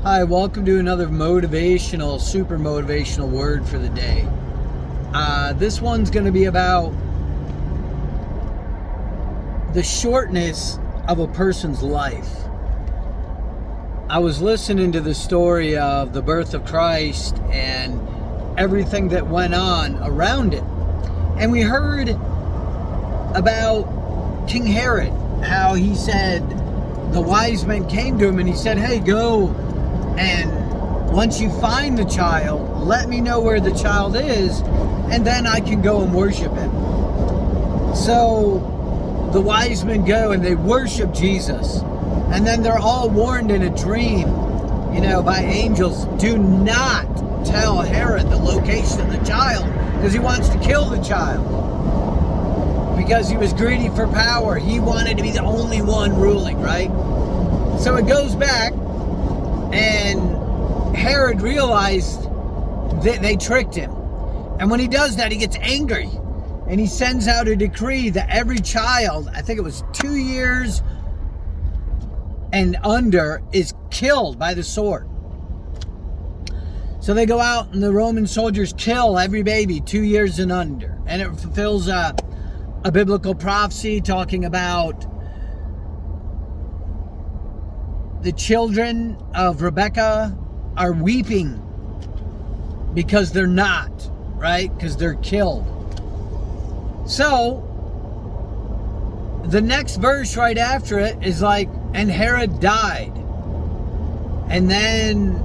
Hi, welcome to another super motivational word for the day. This one's going to be about the shortness of a person's life. I was listening to the story of the birth of Christ and everything that went on around it. And we heard about King Herod, how he said the wise men came to him and he said, hey, go and once you find the child, let me know where the child is, and then I can go and worship him. So the wise men go and they worship Jesus. And then they're all warned in a dream, by angels, do not tell Herod the location of the child, because he wants to kill the child. Because he was greedy for power. He wanted to be the only one ruling, right? So it goes back, and Herod realized that they tricked him. And when he does that, he gets angry. And he sends out a decree that every child, I think it was 2 years and under, is killed by the sword. So they go out and the Roman soldiers kill every baby 2 years and under. And it fulfills a biblical prophecy talking about the children of Rebecca are weeping because they're not, right? Because they're killed. So the next verse right after it is like, and Herod died. And then,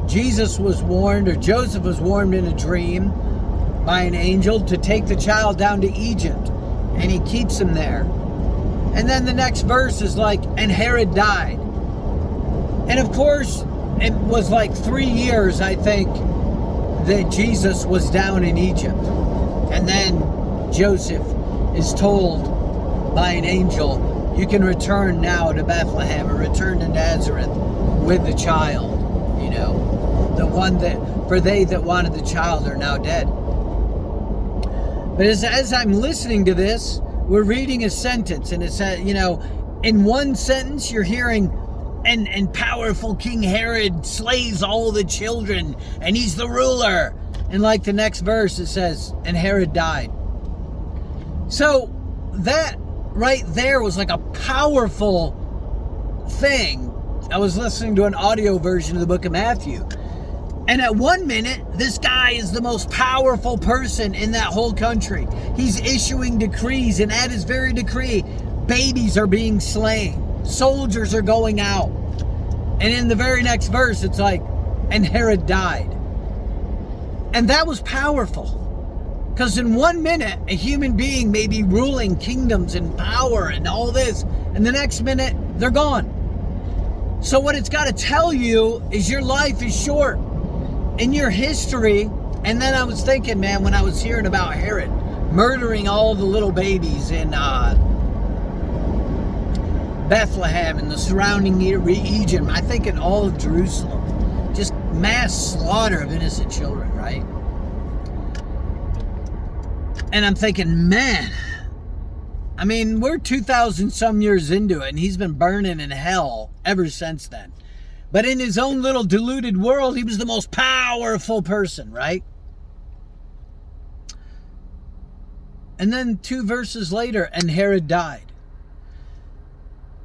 Jesus was warned, or Joseph was warned in a dream by an angel to take the child down to Egypt. And he keeps him there. And then the next verse is like, and Herod died. And of course, it was like 3 years, I think, that Jesus was down in Egypt. And then Joseph is told by an angel, you can return now to Bethlehem, or return to Nazareth with the child. The one that, for they that wanted the child are now dead. But as I'm listening to this, we're reading a sentence, and it says, in one sentence you're hearing, and powerful King Herod slays all the children, and he's the ruler. And like the next verse, it says, and Herod died. So that right there was like a powerful thing. I was listening to an audio version of the book of Matthew. And at 1 minute, this guy is the most powerful person in that whole country. He's issuing decrees, and at his very decree, babies are being slain. Soldiers are going out. And in the very next verse, it's like, and Herod died. And that was powerful. Because in 1 minute, a human being may be ruling kingdoms and power and all this. And the next minute, they're gone. So what it's got to tell you is your life is short. In your history. And then I was thinking, man, when I was hearing about Herod murdering all the little babies in Bethlehem and the surrounding region, I think in all of Jerusalem, just mass slaughter of innocent children, right? And I'm thinking, man, we're 2,000 some years into it, and he's been burning in hell ever since then. But in his own little deluded world, he was the most powerful person, right? And then 2 verses later, and Herod died.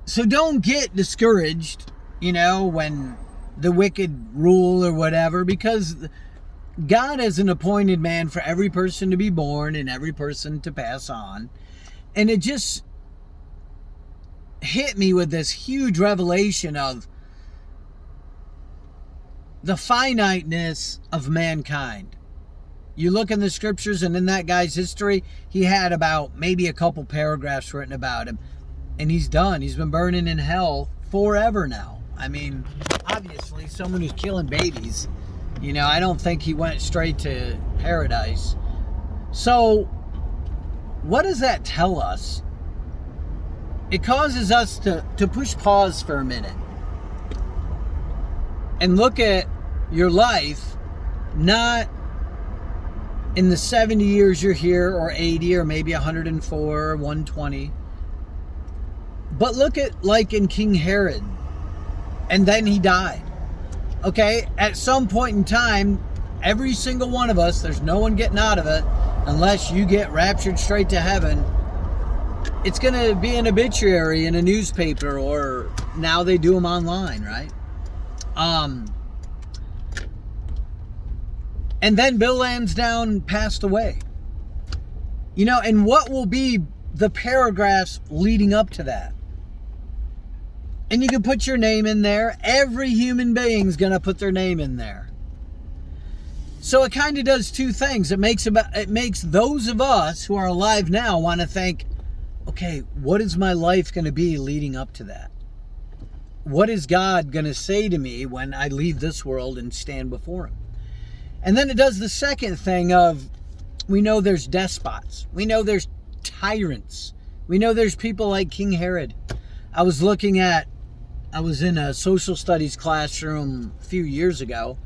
So don't get discouraged, when the wicked rule or whatever, because God has an appointed man for every person to be born and every person to pass on. And it just hit me with this huge revelation of the finiteness of mankind. You look in the scriptures, and in that guy's history, he had about maybe a couple paragraphs written about him. And he's done. He's been burning in hell forever now. Obviously, someone who's killing babies, I don't think he went straight to paradise. So, what does that tell us? It causes us to push pause for a minute and look at your life, not in the 70 years you're here, or 80, or maybe 104, or 120. But look at, like in King Herod, and then he died. Okay, at some point in time, every single one of us, there's no one getting out of it unless you get raptured straight to heaven. It's going to be an obituary in a newspaper, or now they do them online, right? And then Bill Lansdowne passed away. You know, and what will be the paragraphs leading up to that? And you can put your name in there. Every human being's going to put their name in there. So it kind of does two things. It makes those of us who are alive now want to think, okay, what is my life going to be leading up to that? What is God going to say to me when I leave this world and stand before him? And then it does the second thing of, we know there's despots. We know there's tyrants. We know there's people like King Herod. I was in a social studies classroom a few years ago,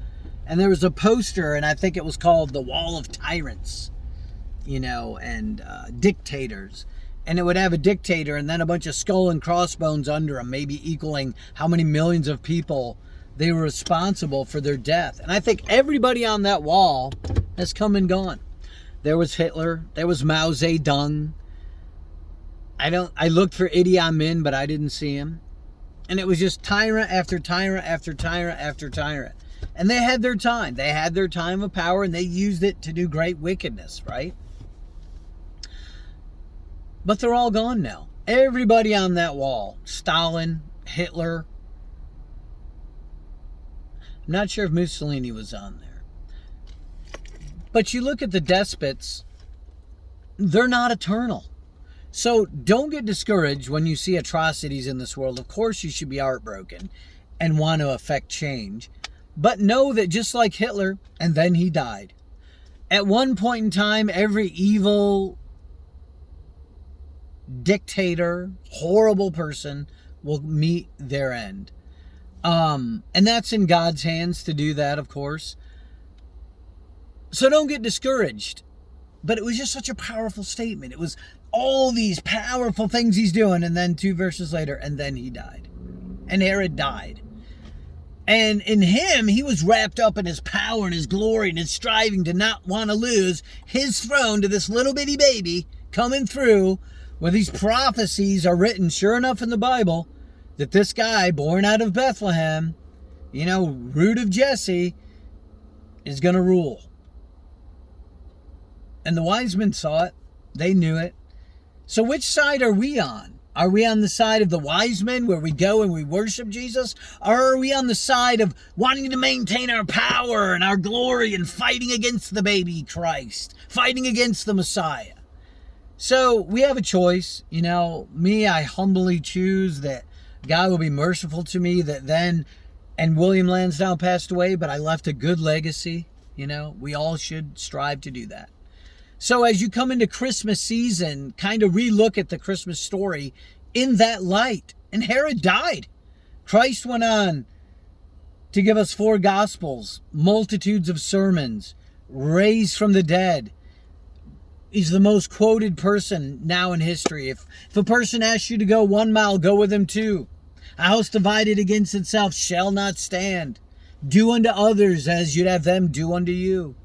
and there was a poster, and I think it was called The Wall of Tyrants, you know, and dictators. And it would have a dictator and then a bunch of skull and crossbones under him, maybe equaling how many millions of people they were responsible for their death. And I think everybody on that wall has come and gone. There was Hitler. There was Mao Zedong. I looked for Idi Amin, but I didn't see him. And it was just tyrant after tyrant after tyrant after tyrant. And they had their time. They had their time of power, and they used it to do great wickedness, right? But they're all gone now. Everybody on that wall. Stalin, Hitler. I'm not sure if Mussolini was on there. But you look at the despots, they're not eternal. So don't get discouraged when you see atrocities in this world. Of course you should be heartbroken and want to affect change. But know that just like Hitler, and then he died. At one point in time, every evil dictator, horrible person will meet their end. And that's in God's hands to do that, of course. So don't get discouraged. But it was just such a powerful statement. It was all these powerful things he's doing, and then 2 verses later, and then he died. And Herod died. And in him, he was wrapped up in his power and his glory and his striving to not want to lose his throne to this little bitty baby coming through, where these prophecies are written, sure enough, in the Bible, that this guy born out of Bethlehem, you know, root of Jesse, is going to rule. And the wise men saw it. They knew it. So which side are we on? Are we on the side of the wise men, where we go and we worship Jesus? Or are we on the side of wanting to maintain our power and our glory and fighting against the baby Christ, fighting against the Messiah? So we have a choice. You know, me, I humbly choose that God will be merciful to me, that then, and William Lansdowne passed away, but I left a good legacy. You know, we all should strive to do that. So as you come into Christmas season, kind of relook at the Christmas story in that light. And Herod died. Christ went on to give us 4 Gospels, multitudes of sermons, raised from the dead. He's the most quoted person now in history. If a person asks you to go 1 mile, go with him 2. A house divided against itself shall not stand. Do unto others as you'd have them do unto you.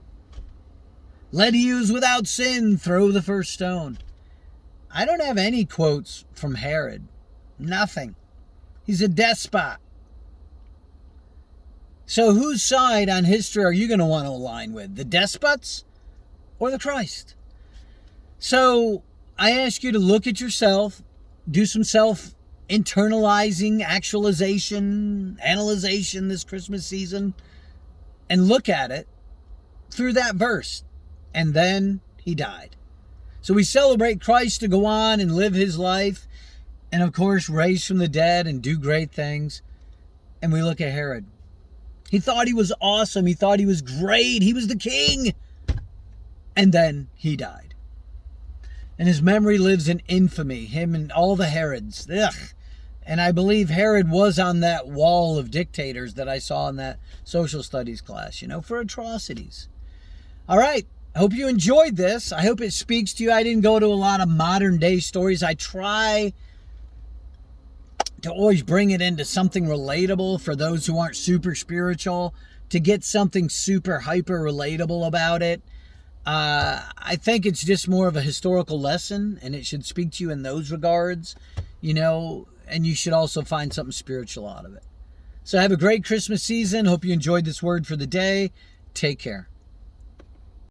Let he who is without sin throw the first stone. I don't have any quotes from Herod. Nothing. He's a despot. So whose side on history are you going to want to align with? The despots or the Christ? So I ask you to look at yourself, do some self-internalizing, actualization, analyzation this Christmas season, and look at it through that verse. And then he died. So we celebrate Christ to go on and live his life, and of course raise from the dead and do great things. And we look at Herod. He thought he was awesome. He thought he was great. He was the king. And then he died. And his memory lives in infamy, him and all the Herods. Ugh. And I believe Herod was on that wall of dictators that I saw in that social studies class, you know, for atrocities. All right. I hope you enjoyed this. I hope it speaks to you. I didn't go to a lot of modern day stories. I try to always bring it into something relatable for those who aren't super spiritual, to get something super hyper relatable about it. I think it's just more of a historical lesson, and it should speak to you in those regards, and you should also find something spiritual out of it. So have a great Christmas season. Hope you enjoyed this word for the day. Take care.